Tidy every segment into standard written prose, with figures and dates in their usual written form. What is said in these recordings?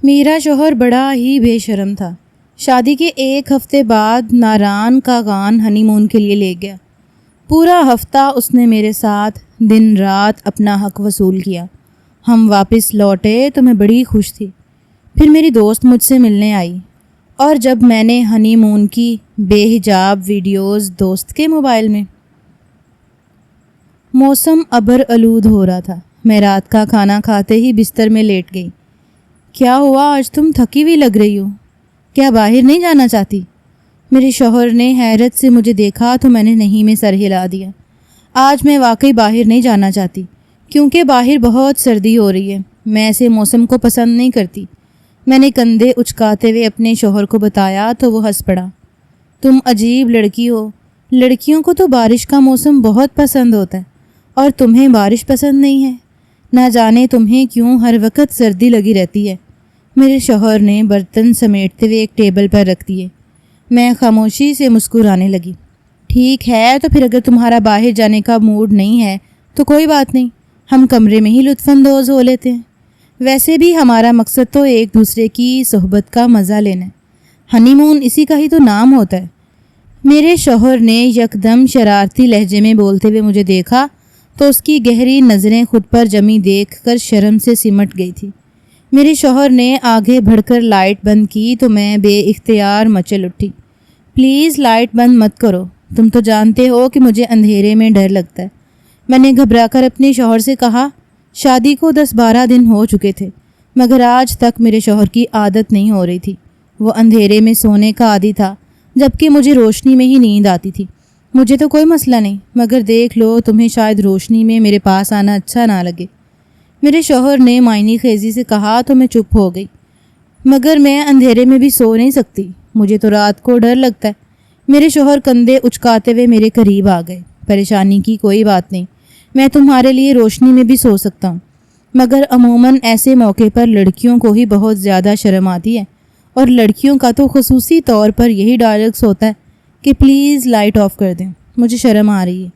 میرا شوہر بڑا ہی بے شرم تھا۔ شادی کے ایک ہفتے بعد ناران کا گان ہنی مون کے لیے لے گیا۔ پورا ہفتہ اس نے میرے ساتھ دن رات اپنا حق وصول کیا۔ ہم واپس لوٹے تو میں بڑی خوش تھی۔ پھر میری دوست مجھ سے ملنے آئی اور جب میں نے ہنی مون کی بے حجاب ویڈیوز دوست کے موبائل میں۔ موسم ابر آلود ہو رہا تھا۔ میں رات کا کھانا کھاتے ہی بستر میں لیٹ گئی۔ کیا ہوا، آج تم تھکی ہوئی لگ رہی ہو، کیا باہر نہیں جانا چاہتی؟ میرے شوہر نے حیرت سے مجھے دیکھا تو میں نے نہیں میں سر ہلا دیا۔ آج میں واقعی باہر نہیں جانا چاہتی کیونکہ باہر بہت سردی ہو رہی ہے۔ میں ایسے موسم کو پسند نہیں کرتی۔ میں نے کندھے اچکاتے ہوئے اپنے شوہر کو بتایا تو وہ ہنس پڑا۔ تم عجیب لڑکی ہو، لڑکیوں کو تو بارش کا موسم بہت پسند ہوتا ہے اور تمہیں بارش پسند نہیں ہے۔ نہ جانے تمہیں کیوں ہر وقت سردی لگی رہتی ہے۔ میرے شوہر نے برتن سمیٹتے ہوئے ایک ٹیبل پر رکھ دیے۔ میں خاموشی سے مسکرانے لگی۔ ٹھیک ہے، تو پھر اگر تمہارا باہر جانے کا موڈ نہیں ہے تو کوئی بات نہیں، ہم کمرے میں ہی لطف اندوز ہو لیتے ہیں۔ ویسے بھی ہمارا مقصد تو ایک دوسرے کی صحبت کا مزہ لینا ہے۔ ہنی مون اسی کا ہی تو نام ہوتا ہے۔ میرے شوہر نے یکدم شرارتی لہجے میں بولتے ہوئے مجھے دیکھا تو اس کی گہری نظریں خود پر جمی دیکھ کر شرم سے سمٹ گئی تھی۔ میرے شوہر نے آگے بڑھ کر لائٹ بند کی تو میں بے اختیار مچل اٹھی۔ پلیز لائٹ بند مت کرو، تم تو جانتے ہو کہ مجھے اندھیرے میں ڈر لگتا ہے۔ میں نے گھبرا کر اپنے شوہر سے کہا۔ شادی کو 10-12 دن ہو چکے تھے مگر آج تک میرے شوہر کی عادت نہیں ہو رہی تھی۔ وہ اندھیرے میں سونے کا عادی تھا جبکہ مجھے روشنی میں ہی نیند آتی تھی۔ مجھے تو کوئی مسئلہ نہیں مگر دیکھ لو، تمہیں شاید روشنی میں میرے پاس آنا اچھا نہ لگے۔ میرے شوہر نے معنی خیزی سے کہا تو میں چپ ہو گئی۔ مگر میں اندھیرے میں بھی سو نہیں سکتی، مجھے تو رات کو ڈر لگتا ہے۔ میرے شوہر کندھے اچکاتے ہوئے میرے قریب آ گئے۔ پریشانی کی کوئی بات نہیں، میں تمہارے لیے روشنی میں بھی سو سکتا ہوں، مگر عموماً ایسے موقع پر لڑکیوں کو ہی بہت زیادہ شرم آتی ہے اور لڑکیوں کا تو خصوصی طور پر یہی ڈائلاگس ہوتا ہے کہ پلیز لائٹ آف کر دیں، مجھے شرم آ رہی ہے۔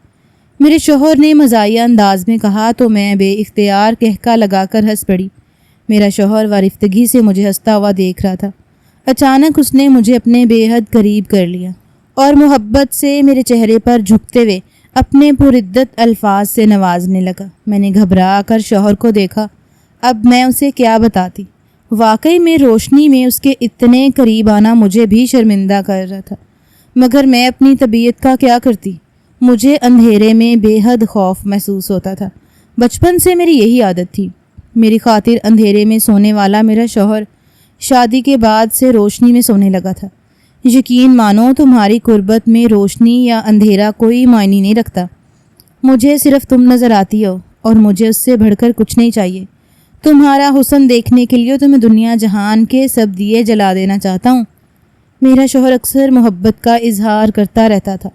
میرے شوہر نے مزاحیہ انداز میں کہا تو میں بے اختیار قہقہ لگا کر ہنس پڑی۔ میرا شوہر وارفتگی سے مجھے ہنستا ہوا دیکھ رہا تھا۔ اچانک اس نے مجھے اپنے بے حد قریب کر لیا اور محبت سے میرے چہرے پر جھکتے ہوئے اپنے پرعدت الفاظ سے نوازنے لگا۔ میں نے گھبرا کر شوہر کو دیکھا۔ اب میں اسے کیا بتاتی؟ واقعی میں روشنی میں اس کے اتنے قریب آنا مجھے بھی شرمندہ کر رہا تھا، مگر میں اپنی طبیعت کا کیا کرتی؟ مجھے اندھیرے میں بے حد خوف محسوس ہوتا تھا۔ بچپن سے میری یہی عادت تھی۔ میری خاطر اندھیرے میں سونے والا میرا شوہر شادی کے بعد سے روشنی میں سونے لگا تھا۔ یقین مانو تمہاری قربت میں روشنی یا اندھیرا کوئی معنی نہیں رکھتا۔ مجھے صرف تم نظر آتی ہو اور مجھے اس سے بڑھ کر کچھ نہیں چاہیے۔ تمہارا حسن دیکھنے کے لیے تو میں دنیا جہان کے سب دیے جلا دینا چاہتا ہوں۔ میرا شوہر اکثر محبت کا اظہار کرتا رہتا تھا۔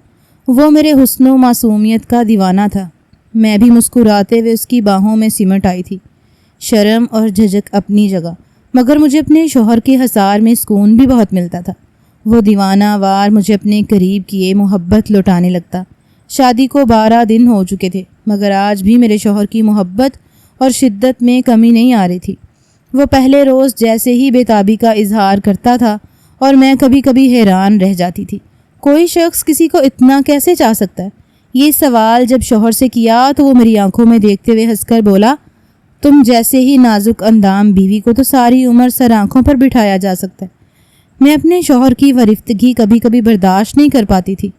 وہ میرے حسن و معصومیت کا دیوانہ تھا۔ میں بھی مسکراتے ہوئے اس کی باہوں میں سمٹ آئی تھی۔ شرم اور جھجک اپنی جگہ، مگر مجھے اپنے شوہر کے حصار میں سکون بھی بہت ملتا تھا۔ وہ دیوانہ وار مجھے اپنے قریب کیے محبت لوٹانے لگتا۔ شادی کو 12 دن ہو چکے تھے مگر آج بھی میرے شوہر کی محبت اور شدت میں کمی نہیں آ رہی تھی۔ وہ پہلے روز جیسے ہی بے تابی کا اظہار کرتا تھا اور میں کبھی کبھی حیران رہ جاتی تھی، کوئی شخص کسی کو اتنا کیسے چاہ سکتا ہے؟ یہ سوال جب شوہر سے کیا تو وہ میری آنکھوں میں دیکھتے ہوئے ہنس کر بولا، تم جیسے ہی نازک اندام بیوی کو تو ساری عمر سر آنکھوں پر بٹھایا جا سکتا ہے۔ میں اپنے شوہر کی وارفتگی کبھی کبھی برداشت نہیں کر پاتی تھی۔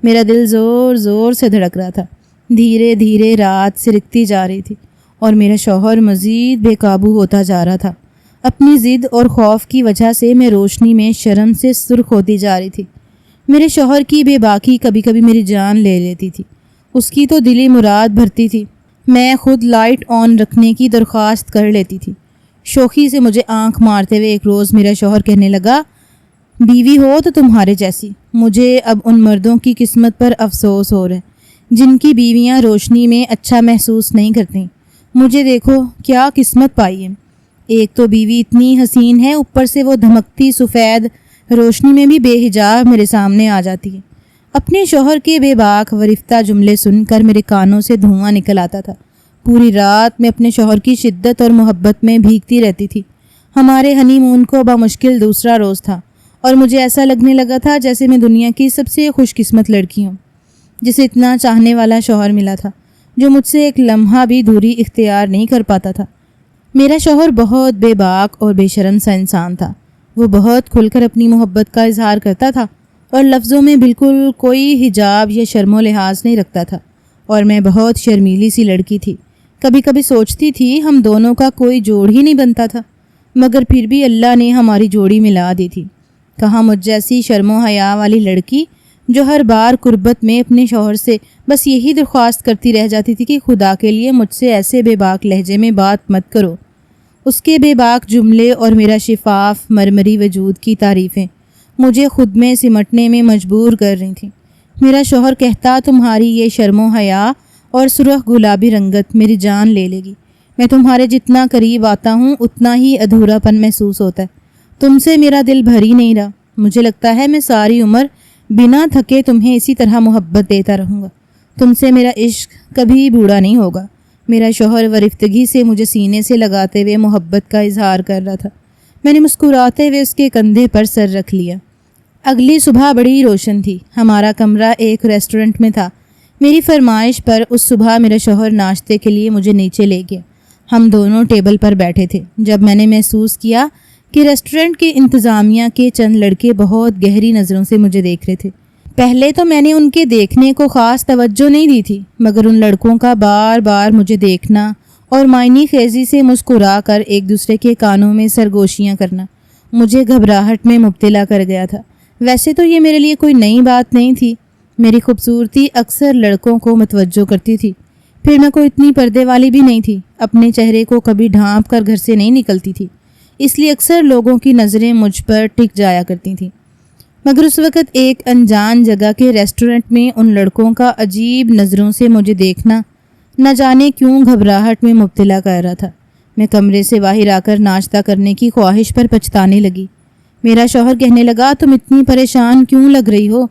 میرا دل زور زور سے دھڑک رہا تھا۔ دھیرے دھیرے رات سرکتی جا رہی تھی اور میرا شوہر مزید بے قابو ہوتا جا رہا تھا۔ اپنی ضد اور خوف کی وجہ سے میں روشنی میں شرم سے سرخ ہوتی جا رہی تھی۔ میرے شوہر کی بے باکی کبھی کبھی میری جان لے لیتی تھی۔ اس کی تو دلی مراد بھرتی تھی۔ میں خود لائٹ آن رکھنے کی درخواست کر لیتی تھی۔ شوخی سے مجھے آنکھ مارتے ہوئے ایک روز میرا شوہر کہنے لگا، بیوی ہو تو تمہارے جیسی۔ مجھے اب ان مردوں کی قسمت پر افسوس ہو رہا ہے جن کی بیویاں روشنی میں اچھا محسوس نہیں کرتیں۔ مجھے دیکھو کیا قسمت پائی ہے۔ ایک تو بیوی اتنی حسین ہے، اوپر سے وہ دھمکتی سفید روشنی میں بھی بے حجاب میرے سامنے آ جاتی ہے۔ اپنے شوہر کے بے باک ورفتہ جملے سن کر میرے کانوں سے دھواں نکل آتا تھا۔ پوری رات میں اپنے شوہر کی شدت اور محبت میں بھیگتی رہتی تھی۔ ہمارے ہنی مون کو بمشکل دوسرا روز تھا اور مجھے ایسا لگنے لگا تھا جیسے میں دنیا کی سب سے خوش قسمت لڑکی ہوں، جسے اتنا چاہنے والا شوہر ملا تھا جو مجھ سے ایک لمحہ بھی دوری اختیار نہیں کر پاتا تھا۔ میرا شوہر بہت بے باک اور بے شرم سا انسان تھا۔ وہ بہت کھل کر اپنی محبت کا اظہار کرتا تھا اور لفظوں میں بالکل کوئی حجاب یا شرم و لحاظ نہیں رکھتا تھا، اور میں بہت شرمیلی سی لڑکی تھی۔ کبھی کبھی سوچتی تھی ہم دونوں کا کوئی جوڑ ہی نہیں بنتا تھا، مگر پھر بھی اللہ نے ہماری جوڑی ملا دی تھی۔ کہاں مجھ جیسی شرم و حیا والی لڑکی جو ہر بار قربت میں اپنے شوہر سے بس یہی درخواست کرتی رہ جاتی تھی کہ خدا کے لیے مجھ سے ایسے بے باک لہجے میں بات مت کرو۔ اس کے بے باک جملے اور میرا شفاف مرمری وجود کی تعریفیں مجھے خود میں سمٹنے میں مجبور کر رہی تھیں۔ میرا شوہر کہتا تمہاری یہ شرم و حیا اور سرخ گلابی رنگت میری جان لے لے گی، میں تمہارے جتنا قریب آتا ہوں اتنا ہی ادھورا پن محسوس ہوتا ہے، تم سے میرا دل بھر ہی نہیں رہا، مجھے لگتا ہے میں ساری عمر بنا تھکے تمہیں اسی طرح محبت دیتا رہوں گا، تم سے میرا عشق کبھی بوڑھا نہیں ہوگا۔ میرا شوہر ورفتگی سے مجھے سینے سے لگاتے ہوئے محبت کا اظہار کر رہا تھا۔ میں نے مسکراتے ہوئے اس کے کندھے پر سر رکھ لیا۔ اگلی صبح بڑی روشن تھی۔ ہمارا کمرہ ایک ریسٹورنٹ میں تھا۔ میری فرمائش پر اس صبح میرا شوہر ناشتے کے لیے مجھے نیچے لے گیا۔ ہم دونوں ٹیبل پر بیٹھے تھے جب میں نے محسوس کیا کہ ریسٹورنٹ کی انتظامیہ کے چند لڑکے بہت گہری نظروں سے مجھے دیکھ رہے تھے۔ پہلے تو میں نے ان کے دیکھنے کو خاص توجہ نہیں دی تھی، مگر ان لڑکوں کا بار بار مجھے دیکھنا اور معنی خیزی سے مسکرا کر ایک دوسرے کے کانوں میں سرگوشیاں کرنا مجھے گھبراہٹ میں مبتلا کر گیا تھا۔ ویسے تو یہ میرے لیے کوئی نئی بات نہیں تھی، میری خوبصورتی اکثر لڑکوں کو متوجہ کرتی تھی، پھر میں کوئی اتنی پردے والی بھی نہیں تھی، اپنے چہرے کو کبھی ڈھانپ کر گھر سے نہیں نکلتی تھی، اس لیے اکثر لوگوں کی نظریں مجھ پر ٹک جایا کرتی تھیں۔ مگر اس وقت ایک انجان جگہ کے ریسٹورنٹ میں ان لڑکوں کا عجیب نظروں سے مجھے دیکھنا نہ جانے کیوں گھبراہٹ میں مبتلا کر رہا تھا۔ میں کمرے سے باہر آ کر ناشتہ کرنے کی خواہش پر پچھتانے لگی۔ میرا شوہر کہنے لگا تم اتنی پریشان کیوں لگ رہی ہو؟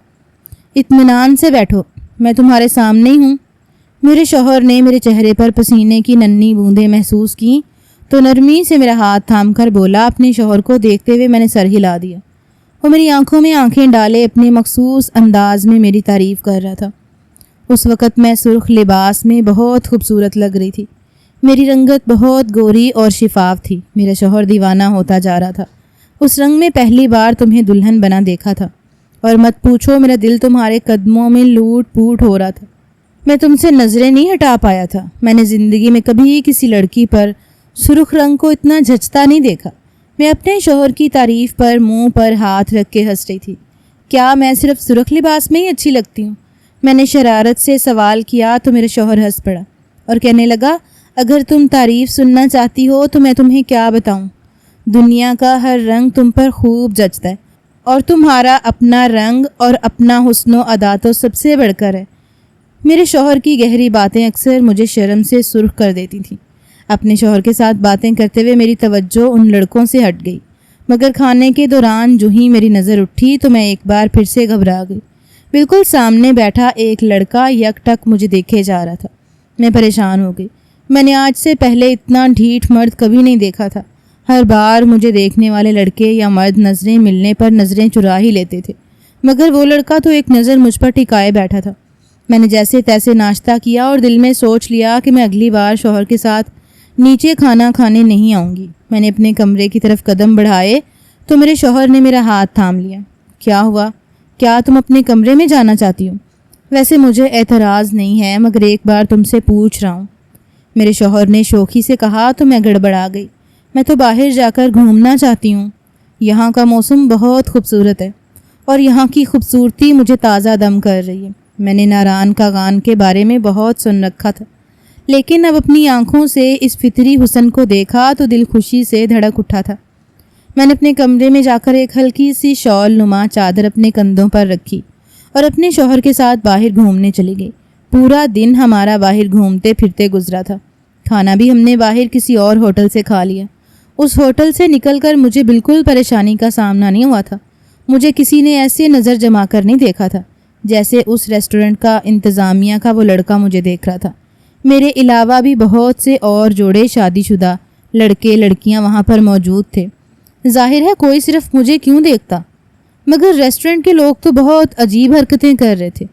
اطمینان سے بیٹھو، میں تمہارے سامنے ہی ہوں۔ میرے شوہر نے میرے چہرے پر پسینے کی ننھی بوندیں محسوس کیں تو نرمی سے میرا ہاتھ تھام کر بولا۔ اپنے شوہر کو دیکھتے ہوئے میں نے سر ہلا دیا۔ وہ میری آنکھوں میں آنکھیں ڈالے اپنے مخصوص انداز میں میری تعریف کر رہا تھا۔ اس وقت میں سرخ لباس میں بہت خوبصورت لگ رہی تھی، میری رنگت بہت گوری اور شفاف تھی۔ میرا شوہر دیوانہ ہوتا جا رہا تھا۔ اس رنگ میں پہلی بار تمہیں دلہن بنا دیکھا تھا، اور مت پوچھو میرا دل تمہارے قدموں میں لوٹ پوٹ ہو رہا تھا۔ میں تم سے نظریں نہیں ہٹا پایا تھا۔ میں نے زندگی میں کبھی کسی لڑکی پر سرخ رنگ کو اتنا جھچتا نہیں دیکھا۔ میں اپنے شوہر کی تعریف پر منہ پر ہاتھ رکھ کے ہنس رہی تھی۔ کیا میں صرف سرخ لباس میں ہی اچھی لگتی ہوں؟ میں نے شرارت سے سوال کیا تو میرا شوہر ہنس پڑا اور کہنے لگا اگر تم تعریف سننا چاہتی ہو تو میں تمہیں کیا بتاؤں، دنیا کا ہر رنگ تم پر خوب جچتا ہے، اور تمہارا اپنا رنگ اور اپنا حسن و ادا تو سب سے بڑھ کر ہے۔ میرے شوہر کی گہری باتیں اکثر مجھے شرم سے سرخ کر دیتی تھیں۔ اپنے شوہر کے ساتھ باتیں کرتے ہوئے میری توجہ ان لڑکوں سے ہٹ گئی، مگر کھانے کے دوران جو ہی میری نظر اٹھی تو میں ایک بار پھر سے گھبرا گئی۔ بالکل سامنے بیٹھا ایک لڑکا یک ٹک مجھے دیکھے جا رہا تھا۔ میں پریشان ہو گئی۔ میں نے آج سے پہلے اتنا ڈھیٹ مرد کبھی نہیں دیکھا تھا۔ ہر بار مجھے دیکھنے والے لڑکے یا مرد نظریں ملنے پر نظریں چرا ہی لیتے تھے، مگر وہ لڑکا تو ایک نظر مجھ پر ٹکائے بیٹھا تھا۔ میں نے جیسے تیسے ناشتہ کیا اور دل میں سوچ لیا کہ میں اگلی بار شوہر کے ساتھ نیچے کھانا کھانے نہیں آؤں گی۔ میں نے اپنے کمرے کی طرف قدم بڑھائے تو میرے شوہر نے میرا ہاتھ تھام لیا۔ کیا ہوا؟ کیا تم اپنے کمرے میں جانا چاہتی ہو؟ ویسے مجھے اعتراض نہیں ہے، مگر ایک بار تم سے پوچھ رہا ہوں، میرے شوہر نے شوخی سے کہا تو میں گڑبڑا گئی۔ میں تو باہر جا کر گھومنا چاہتی ہوں، یہاں کا موسم بہت خوبصورت ہے اور یہاں کی خوبصورتی مجھے تازہ دم کر رہی ہے۔ میں نے ناران کا غان کے بارے میں بہت سن رکھا تھا، لیکن اب اپنی آنکھوں سے اس فطری حسن کو دیکھا تو دل خوشی سے دھڑک اٹھا تھا۔ میں نے اپنے کمرے میں جا کر ایک ہلکی سی شال نما چادر اپنے کندھوں پر رکھی اور اپنے شوہر کے ساتھ باہر گھومنے چلی گئی۔ پورا دن ہمارا باہر گھومتے پھرتے گزرا تھا۔ کھانا بھی ہم نے باہر کسی اور ہوٹل سے کھا لیا۔ اس ہوٹل سے نکل کر مجھے بالکل پریشانی کا سامنا نہیں ہوا تھا۔ مجھے کسی نے ایسے نظر جما کر نہیں دیکھا تھا جیسے اس ریسٹورنٹ کا انتظامیہ کا وہ لڑکا مجھے دیکھ رہا تھا۔ میرے علاوہ بھی بہت سے اور جوڑے شادی شدہ لڑکے لڑکیاں وہاں پر موجود تھے۔ ظاہر ہے کوئی صرف مجھے کیوں دیکھتا، مگر ریسٹورنٹ کے لوگ تو بہت عجیب حرکتیں کر رہے تھے۔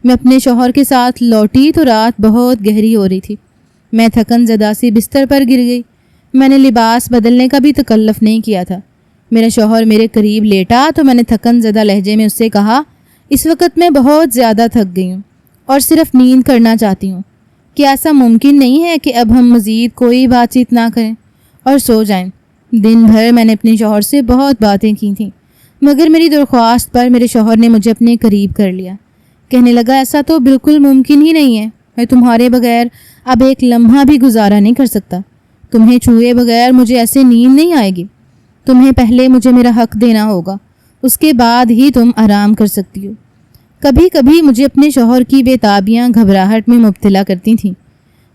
میں اپنے شوہر کے ساتھ لوٹی تو رات بہت گہری ہو رہی تھی۔ میں تھکن زدہ سی بستر پر گر گئی۔ میں نے لباس بدلنے کا بھی تکلف نہیں کیا تھا۔ میرا شوہر میرے قریب لیٹا تو میں نے تھکن زدہ لہجے میں اس سے کہا، اس وقت میں بہت زیادہ تھک گئی ہوں اور صرف نیند کرنا چاہتی ہوں۔ کیا ایسا ممکن نہیں ہے کہ اب ہم مزید کوئی بات چیت نہ کریں اور سو جائیں؟ دن بھر میں نے اپنے شوہر سے بہت باتیں کی تھیں، مگر میری درخواست پر میرے شوہر نے مجھے اپنے قریب کر لیا۔ کہنے لگا، ایسا تو بالکل ممکن ہی نہیں ہے، میں تمہارے بغیر اب ایک لمحہ بھی گزارا نہیں کر سکتا۔ تمہیں چھوئے بغیر مجھے ایسے نیند نہیں آئے گی۔ تمہیں پہلے مجھے میرا حق دینا ہوگا، اس کے بعد ہی تم آرام کر سکتی ہو۔ کبھی کبھی مجھے اپنے شوہر کی بے تابیاں گھبراہٹ میں مبتلا کرتی تھیں۔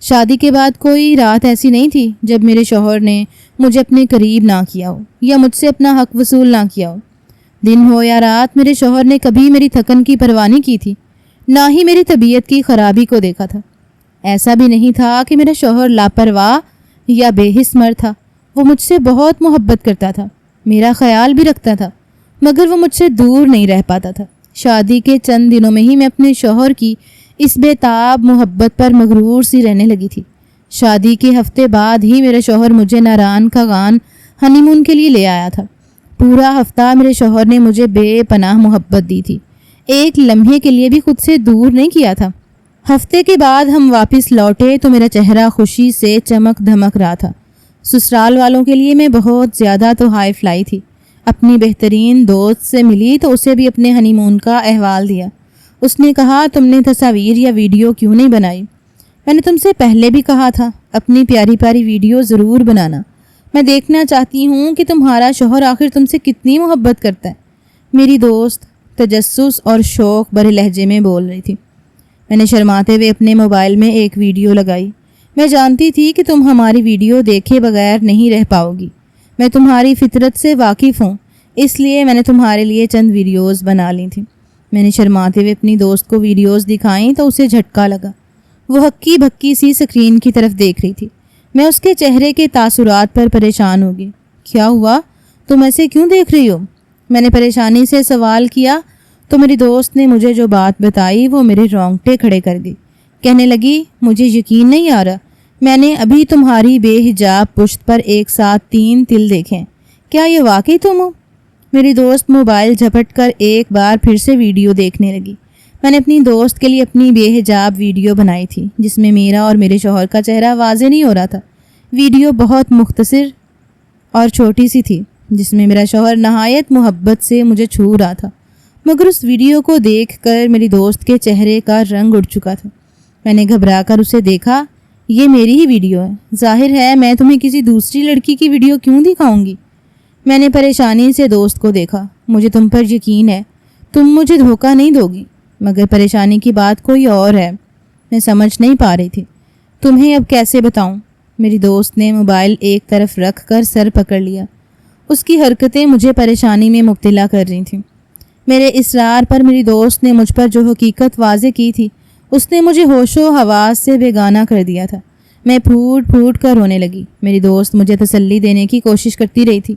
شادی کے بعد کوئی رات ایسی نہیں تھی جب میرے شوہر نے مجھے اپنے قریب نہ کیا ہو یا مجھ سے اپنا حق وصول نہ کیا ہو۔ دن ہو یا رات میرے شوہر نے کبھی میری تھکن کی پرواہ نہیں کی تھی، نہ ہی میری طبیعت کی خرابی کو دیکھا تھا۔ ایسا بھی نہیں تھا کہ میرا شوہر لاپرواہ یا بے حس مرد تھا۔ وہ مجھ سے بہت محبت کرتا تھا، میرا خیال بھی رکھتا تھا، مگر وہ مجھ سے دور نہیں رہ پاتا تھا۔ شادی کے چند دنوں میں ہی میں اپنے شوہر کی اس بے تاب محبت پر مغرور سی رہنے لگی تھی۔ شادی کے ہفتے بعد ہی میرے شوہر مجھے ناران کاغان ہنی مون کے لیے لے آیا تھا۔ پورا ہفتہ میرے شوہر نے مجھے بے پناہ محبت دی تھی، ایک لمحے کے لیے بھی خود سے دور نہیں کیا تھا۔ ہفتے کے بعد ہم واپس لوٹے تو میرا چہرہ خوشی سے چمک دھمک رہا تھا۔ سسرال والوں کے لیے میں بہت زیادہ تو ہائی فلائی تھی۔ اپنی بہترین دوست سے ملی تو اسے بھی اپنے ہنی مون کا احوال دیا۔ اس نے کہا، تم نے تصاویر یا ویڈیو کیوں نہیں بنائی؟ میں نے تم سے پہلے بھی کہا تھا، اپنی پیاری پیاری ویڈیو ضرور بنانا۔ میں دیکھنا چاہتی ہوں کہ تمہارا شوہر آخر تم سے کتنی محبت کرتا ہے۔ میری دوست تجسس اور شوق بھرے لہجے میں بول رہی تھی۔ میں نے شرماتے ہوئے اپنے موبائل میں ایک ویڈیو لگائی۔ میں جانتی تھی کہ تم ہماری ویڈیو دیکھے بغیر نہیں رہ پاؤ گی۔ میں تمہاری فطرت سے واقف ہوں، اس لیے میں نے تمہارے لیے چند ویڈیوز بنا لی تھیں۔ میں نے شرماتے ہوئے اپنی دوست کو ویڈیوز دکھائیں تو اسے جھٹکا لگا۔ وہ ہکی بھکی سی سکرین کی طرف دیکھ رہی تھی۔ میں اس کے چہرے کے تاثرات پر پریشان ہو گئی۔ کیا ہوا؟ تم ایسے کیوں دیکھ رہی ہو؟ میں نے پریشانی سے سوال کیا تو میری دوست نے مجھے جو بات بتائی وہ میرے رونگٹے کھڑے کر گئی۔ کہنے لگی، مجھے یقین نہیں آ رہا، میں نے ابھی تمہاری بے حجاب پشت پر ایک ساتھ 3 تل دیکھیں۔ کیا یہ واقعی تم ہو؟ میری دوست موبائل جھپٹ کر ایک بار پھر سے ویڈیو دیکھنے لگی۔ میں نے اپنی دوست کے لیے اپنی بے حجاب ویڈیو بنائی تھی جس میں میرا اور میرے شوہر کا چہرہ واضح نہیں ہو رہا تھا۔ ویڈیو بہت مختصر اور چھوٹی سی تھی جس میں میرا شوہر نہایت محبت سے مجھے چھو رہا تھا، مگر اس ویڈیو کو دیکھ کر میری دوست کے چہرے کا رنگ اڑ چکا تھا۔ میں نے گھبرا کر اسے دیکھا۔ یہ میری ہی ویڈیو ہے، ظاہر ہے میں تمہیں کسی دوسری لڑکی کی ویڈیو کیوں دکھاؤں گی؟ میں نے پریشانی سے دوست کو دیکھا۔ مجھے تم پر یقین ہے، تم مجھے دھوکہ نہیں دو گی، مگر پریشانی کی بات کوئی اور ہے۔ میں سمجھ نہیں پا رہی تھی، تمہیں اب کیسے بتاؤں؟ میری دوست نے موبائل ایک طرف رکھ کر سر پکڑ لیا۔ اس کی حرکتیں مجھے پریشانی میں مبتلا کر رہی تھیں۔ میرے اصرار پر میری دوست نے مجھ پر جو حقیقت واضح کی تھی اس نے مجھے ہوش و حواس سے بیگانہ کر دیا تھا۔ میں پھوٹ پھوٹ کر رونے لگی۔ میری دوست مجھے تسلی دینے کی کوشش کرتی رہی تھی،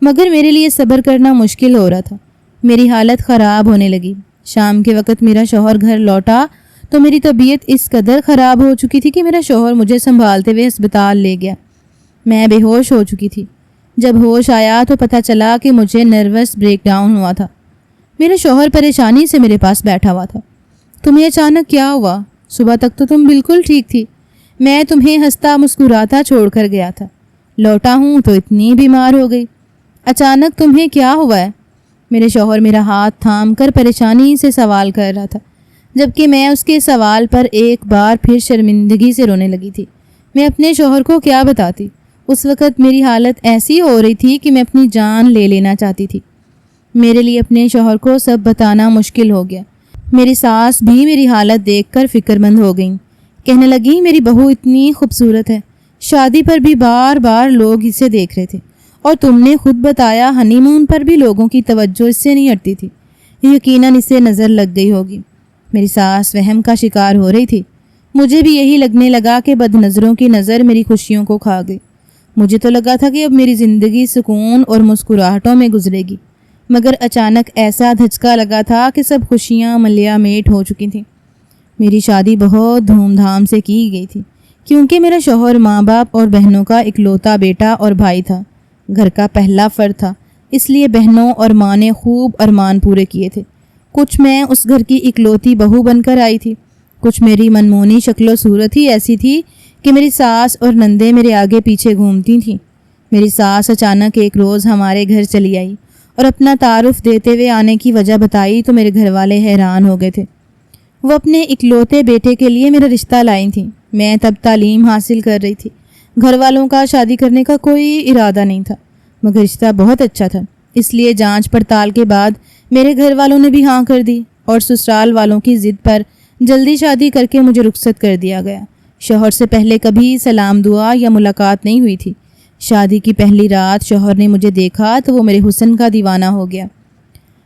مگر میرے لیے صبر کرنا مشکل ہو رہا تھا۔ میری حالت خراب ہونے لگی۔ شام کے وقت میرا شوہر گھر لوٹا تو میری طبیعت اس قدر خراب ہو چکی تھی کہ میرا شوہر مجھے سنبھالتے ہوئے ہسپتال لے گیا۔ میں بے ہوش ہو چکی تھی۔ جب ہوش آیا تو پتہ چلا کہ مجھے نروس بریک ڈاؤن ہوا تھا۔ میرے شوہر پریشانی سے میرے پاس بیٹھا ہوا تھا۔ تمہیں اچانک کیا ہوا؟ صبح تک تو تم بالکل ٹھیک تھی، میں تمہیں ہنستا مسکراتا چھوڑ کر گیا تھا، لوٹا ہوں تو اتنی بیمار ہو گئی، اچانک تمہیں کیا ہوا ہے؟ میرے شوہر میرا ہاتھ تھام کر پریشانی سے سوال کر رہا تھا، جبکہ میں اس کے سوال پر ایک بار پھر شرمندگی سے رونے لگی تھی۔ میں اپنے شوہر کو کیا بتاتی؟ اس وقت میری حالت ایسی ہو رہی تھی کہ میں اپنی جان لے لینا چاہتی تھی۔ میرے لیے اپنے شوہر کو سب بتانا مشکل ہو گیا۔ میری ساس بھی میری حالت دیکھ کر فکر مند ہو گئیں۔ کہنے لگیں، میری بہو اتنی خوبصورت ہے، شادی پر بھی بار بار لوگ اسے دیکھ رہے تھے، اور تم نے خود بتایا ہنی مون پر بھی لوگوں کی توجہ اس سے نہیں ہٹتی تھی، یقیناً اسے نظر لگ گئی ہوگی۔ میری ساس وہم کا شکار ہو رہی تھی۔ مجھے بھی یہی لگنے لگا کہ بد نظروں کی نظر میری خوشیوں کو کھا گئی۔ مجھے تو لگا تھا کہ اب میری زندگی سکون اور مسکراہٹوں میں گزرے گی، مگر اچانک ایسا دھچکا لگا تھا کہ سب خوشیاں ملیا میٹ ہو چکی تھیں۔ میری شادی بہت دھوم دھام سے کی گئی تھی، کیونکہ میرا شوہر ماں باپ اور بہنوں کا اکلوتا بیٹا اور بھائی تھا، گھر کا پہلا فرد تھا، اس لیے بہنوں اور ماں نے خوب ارمان پورے کیے تھے۔ کچھ میں اس گھر کی اکلوتی بہو بن کر آئی تھی، کچھ میری منمونی شکل و صورت ہی ایسی تھی کہ میری ساس اور نندیں میرے آگے پیچھے گھومتی تھیں۔ میری ساس اچانک ایک روز ہمارے گھر چلی آئی اور اپنا تعارف دیتے ہوئے آنے کی وجہ بتائی تو میرے گھر والے حیران ہو گئے تھے۔ وہ اپنے اکلوتے بیٹے کے لیے میرا رشتہ لائی تھیں۔ میں تب تعلیم حاصل کر رہی تھی، گھر والوں کا شادی کرنے کا کوئی ارادہ نہیں تھا، مگر رشتہ بہت اچھا تھا، اس لیے جانچ پڑتال کے بعد میرے گھر والوں نے بھی ہاں کر دی اور سسرال والوں کی ضد پر جلدی شادی کر کے مجھے رخصت کر دیا گیا۔ شوہر سے پہلے کبھی سلام دعا یا ملاقات نہیں ہوئی تھی۔ شادی کی پہلی رات شوہر نے مجھے دیکھا تو وہ میرے حسن کا دیوانہ ہو گیا۔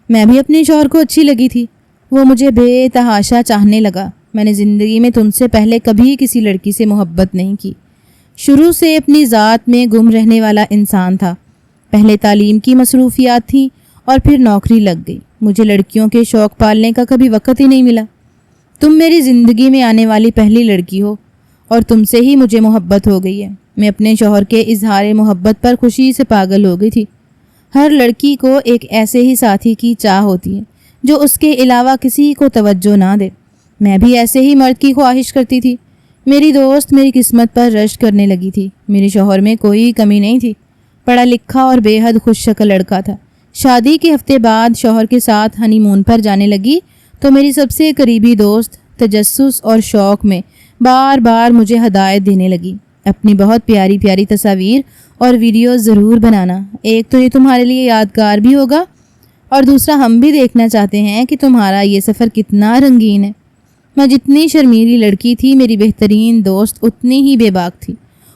میں بھی اپنے شوہر کو اچھی لگی تھی، وہ مجھے بے تحاشا چاہنے لگا۔ میں نے زندگی میں تم سے پہلے کبھی کسی لڑکی سے محبت نہیں کی۔ شروع سے اپنی ذات میں گم رہنے والا انسان تھا۔ پہلے تعلیم کی مصروفیات تھیں اور پھر نوکری لگ گئی۔ مجھے لڑکیوں کے شوق پالنے کا کبھی وقت ہی نہیں ملا۔ تم میری زندگی میں آنے والی پہلی لڑکی ہو اور تم سے ہی مجھے محبت ہو گئی ہے۔ میں اپنے شوہر کے اظہار محبت پر خوشی سے پاگل ہو گئی تھی۔ ہر لڑکی کو ایک ایسے ہی ساتھی کی چاہ ہوتی ہے جو اس کے علاوہ کسی کو توجہ نہ دے۔ میں بھی ایسے ہی مرد کی خواہش کرتی تھی۔ میری دوست میری قسمت پر رشک کرنے لگی تھی۔ میرے شوہر میں کوئی کمی نہیں تھی، پڑھا لکھا اور بے حد خوش شکل لڑکا تھا۔ شادی کے ہفتے بعد شوہر کے ساتھ ہنی مون پر جانے لگی تو میری سب سے قریبی دوست تجسس اور شوق میں بار بار مجھے ہدایت دینے لگی، اپنی بہت پیاری پیاری تصاویر اور ویڈیوز ضرور بنانا۔ ایک تو یہ تمہارے لیے یادگار بھی ہوگا اور دوسرا ہم بھی دیکھنا چاہتے ہیں کہ تمہارا یہ سفر کتنا رنگین ہے۔ میں جتنی شرمیلی لڑکی تھی، میری بہترین دوست اتنی ہی بے باک تھی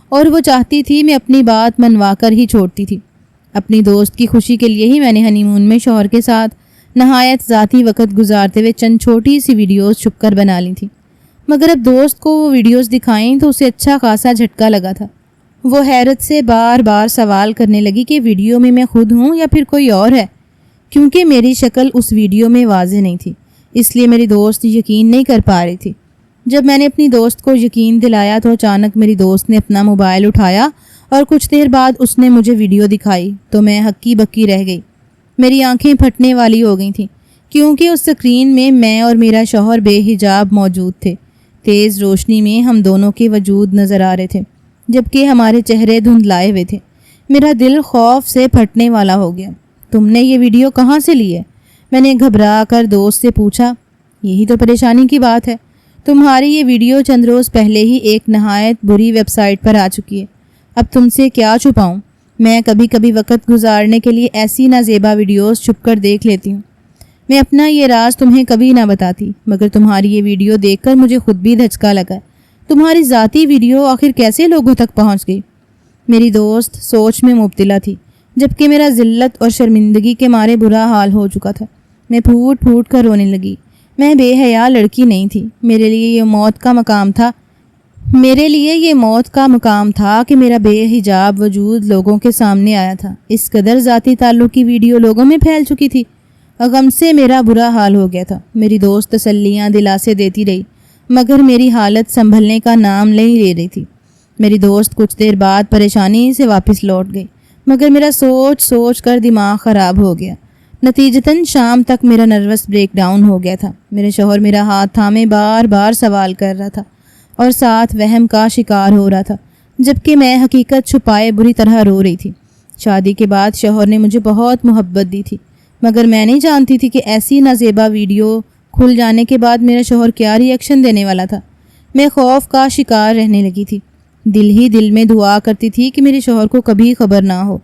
اور وہ چاہتی تھی میں اپنی بات منوا کر ہی چھوڑتی تھی۔ اپنی دوست کی خوشی کے لیے ہی میں نے ہنی مون میں شوہر کے ساتھ نہایت ذاتی وقت گزارتے ہوئے چند چھوٹی سی ویڈیوز چھپ کر بنا لی تھی، مگر اب دوست کو وہ ویڈیوز دکھائیں تو اسے اچھا خاصا جھٹکا لگا تھا۔ وہ حیرت سے بار بار سوال کرنے لگی کہ ویڈیو میں خود ہوں یا پھر کوئی اور ہے، کیونکہ میری شکل اس ویڈیو میں واضح نہیں تھی، اس لیے میری دوست یقین نہیں کر پا رہی تھی۔ جب میں نے اپنی دوست کو یقین دلایا تو اچانک میری دوست نے اپنا موبائل اٹھایا اور کچھ دیر بعد اس نے مجھے ویڈیو دکھائی تو میں ہکی بکی رہ گئی۔ میری آنکھیں پھٹنے والی ہو گئی تھیں، کیونکہ اس سکرین میں اور میرا شوہر بے حجاب موجود تھے۔ تیز روشنی میں ہم دونوں کے وجود نظر آ رہے تھے، جبکہ ہمارے چہرے دھندلائے ہوئے تھے۔ میرا دل خوف سے پھٹنے والا ہو گیا۔ تم نے یہ ویڈیو کہاں سے لی ہے؟ میں نے گھبرا کر دوست سے پوچھا۔ یہی تو پریشانی کی بات ہے، تمہاری یہ ویڈیو چند روز پہلے ہی ایک نہایت بری ویب سائٹ پر آ چکی ہے۔ اب تم سے کیا چھپاؤں؟ میں کبھی کبھی وقت گزارنے کے لیے ایسی نازیبا ویڈیوز چھپ کر دیکھ لیتی ہوں۔ میں اپنا یہ راز تمہیں کبھی نہ بتاتی، مگر تمہاری یہ ویڈیو دیکھ کر مجھے خود بھی دھچکا لگا۔ تمہاری ذاتی ویڈیو آخر کیسے لوگوں تک پہنچ گئی؟ میری دوست سوچ میں مبتلا تھی، جبکہ میرا ذلت اور شرمندگی کے مارے برا حال ہو چکا تھا۔ میں پھوٹ پھوٹ کر رونے لگی۔ میں بے حیا لڑکی نہیں تھی، میرے لیے یہ موت کا مقام تھا کہ میرا بے حجاب وجود لوگوں کے سامنے آیا تھا۔ اس قدر ذاتی تعلق کی ویڈیو لوگوں میں پھیل چکی تھی۔ غم سے میرا برا حال ہو گیا تھا۔ میری دوست تسلیاں دلاسے دیتی رہی، مگر میری حالت سنبھلنے کا نام نہیں لے رہی تھی۔ میری دوست کچھ دیر بعد پریشانی سے واپس لوٹ گئی، مگر میرا سوچ کر دماغ خراب ہو گیا۔ نتیجتاً شام تک میرا نروس بریک ڈاؤن ہو گیا تھا۔ میرے شوہر میرا ہاتھ تھامے بار بار سوال کر رہا تھا اور ساتھ وہم کا شکار ہو رہا تھا، جبکہ میں حقیقت چھپائے بری طرح رو رہی تھی۔ شادی کے بعد شوہر نے مجھے بہت محبت دی تھی، مگر میں نہیں جانتی تھی کہ ایسی نازیبا ویڈیو کھل جانے کے بعد میرا شوہر کیا ری ایکشن دینے والا تھا۔ میں خوف کا شکار رہنے لگی تھی، دل ہی دل میں دعا کرتی تھی کہ میرے شوہر کو کبھی خبر نہ ہو۔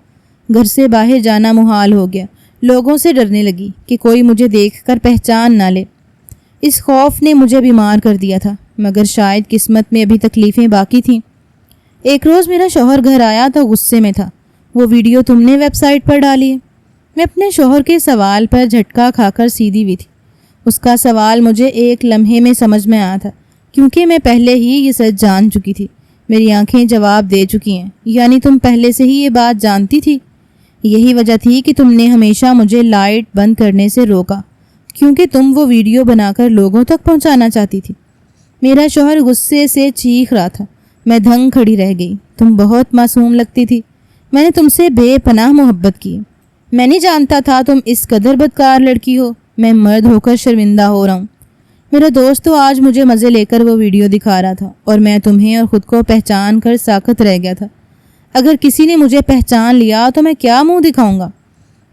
گھر سے باہر جانا محال ہو گیا، لوگوں سے ڈرنے لگی کہ کوئی مجھے دیکھ کر پہچان نہ لے۔ اس خوف نے مجھے بیمار کر دیا تھا، مگر شاید قسمت میں ابھی تکلیفیں باقی تھیں۔ ایک روز میرا شوہر گھر آیا تو غصے میں تھا۔ وہ ویڈیو تم نے ویب سائٹ پر ڈالی ہے؟ میں اپنے شوہر کے سوال پر جھٹکا کھا کر سیدھی ہوئی تھی۔ اس کا سوال مجھے ایک لمحے میں سمجھ میں آیا تھا، کیونکہ میں پہلے ہی یہ سچ جان چکی تھی۔ میری آنکھیں جواب دے چکی ہیں، یعنی تم پہلے سے ہی یہ بات جانتی تھی؟ یہی وجہ تھی کہ تم نے ہمیشہ مجھے لائٹ بند کرنے سے روکا، کیونکہ تم وہ ویڈیو بنا کر لوگوں تک پہنچانا چاہتی تھی۔ میرا شوہر غصے سے چیخ رہا تھا۔ میں دھنگ کھڑی رہ گئی۔ تم بہت معصوم لگتی تھی۔ میں نے تم سے بے پناہ محبت کی۔ میں نہیں جانتا تھا تم اس قدر بدکار لڑکی ہو۔ میں مرد ہو کر شرمندہ ہو رہا ہوں۔ میرا دوست تو آج مجھے مزے لے کر وہ ویڈیو دکھا رہا تھا اور میں تمہیں اور خود کو پہچان کر ساکت رہ گیا تھا۔ اگر کسی نے مجھے پہچان لیا تو میں کیا منہ دکھاؤں گا؟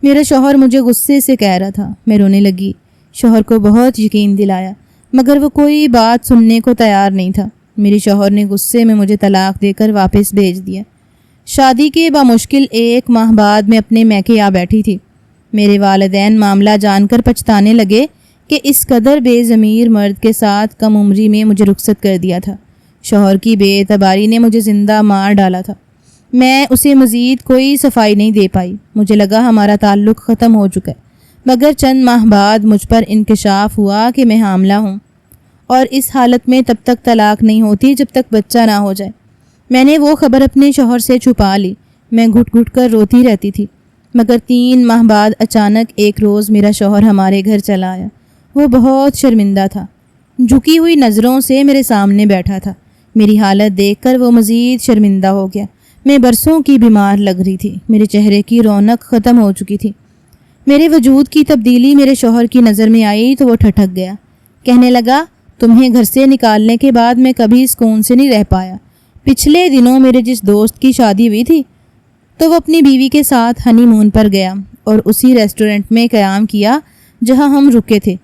میرا شوہر مجھے غصے سے کہہ رہا تھا۔ میں رونے لگی۔ شوہر کو بہت یقین دلایا، مگر وہ کوئی بات سننے کو تیار نہیں تھا۔ میرے شوہر نے غصے میں مجھے طلاق دے کر واپس بھیج دیا۔ شادی کے بامشکل 1 ماہ بعد میں اپنے میکے آ بیٹھی تھی۔ میرے والدین معاملہ جان کر پچھتانے لگے کہ اس قدر بے ضمیر مرد کے ساتھ کم عمری میں مجھے رخصت کر دیا تھا۔ شوہر کی بے اعتباری نے مجھے زندہ مار ڈالا تھا۔ میں اسے مزید کوئی صفائی نہیں دے پائی۔ مجھے لگا ہمارا تعلق ختم ہو چکا ہے، مگر چند ماہ بعد مجھ پر انکشاف ہوا کہ میں حاملہ ہوں، اور اس حالت میں تب تک طلاق نہیں ہوتی جب تک بچہ نہ ہو جائے۔ میں نے وہ خبر اپنے شوہر سے چھپا لی۔ میں گھٹ گھٹ کر روتی رہتی تھی، مگر 3 ماہ بعد اچانک ایک روز میرا شوہر ہمارے گھر چلا آیا۔ وہ بہت شرمندہ تھا، جھکی ہوئی نظروں سے میرے سامنے بیٹھا تھا۔ میری حالت دیکھ کر وہ مزید شرمندہ ہو گیا۔ میں برسوں کی بیمار لگ رہی تھی۔ میرے چہرے کی رونق ختم ہو چکی تھی۔ میرے وجود کی تبدیلی میرے شوہر کی نظر میں آئی تو وہ ٹھٹک گیا۔ کہنے لگا، تمہیں گھر سے نکالنے کے بعد میں کبھی سکون سے نہیں رہ پایا۔ پچھلے دنوں میرے جس دوست کی شادی ہوئی تھی تو وہ اپنی بیوی کے ساتھ ہنی مون پر گیا اور اسی ریسٹورنٹ میں قیام کیا جہاں ہم رکے تھے۔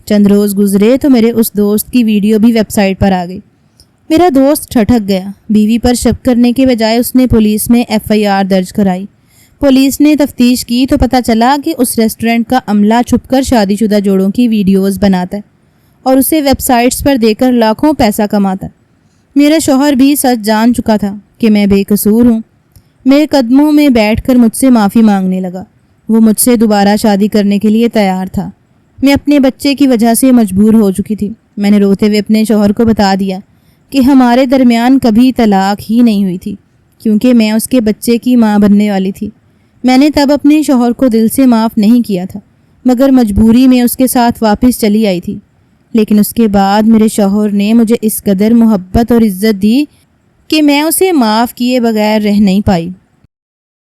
چند روز گزرے تو میرے اس دوست کی ویڈیو بھی ویب سائٹ پر آ گئی۔ میرا دوست ٹھٹک گیا۔ بیوی پر شک کرنے کے بجائے اس نے پولیس میں FIR درج کرائی۔ پولیس نے تفتیش کی تو پتہ چلا کہ اس ریسٹورنٹ کا عملہ چھپ کر شادی شدہ جوڑوں کی ویڈیوز بناتا ہے اور اسے ویب سائٹس پر دے کر لاکھوں پیسہ کماتا ہے۔ میرا شوہر بھی سچ جان چکا تھا کہ میں بے قصور ہوں۔ میرے قدموں میں بیٹھ کر مجھ سے معافی مانگنے لگا۔ وہ مجھ سے دوبارہ شادی کرنے کے لیے تیار تھا۔ میں اپنے بچے کی وجہ سے مجبور ہو چکی تھی۔ میں نے روتے ہوئے اپنے شوہر کو بتا دیا کہ ہمارے درمیان کبھی طلاق ہی نہیں ہوئی تھی، کیونکہ میں اس کے بچے کی ماں بننے والی تھی۔ میں نے تب اپنے شوہر کو دل سے معاف نہیں کیا تھا، مگر مجبوری میں اس کے ساتھ واپس چلی آئی تھی۔ لیکن اس کے بعد میرے شوہر نے مجھے اس قدر محبت اور عزت دی کہ میں اسے معاف کیے بغیر رہ نہیں پائی۔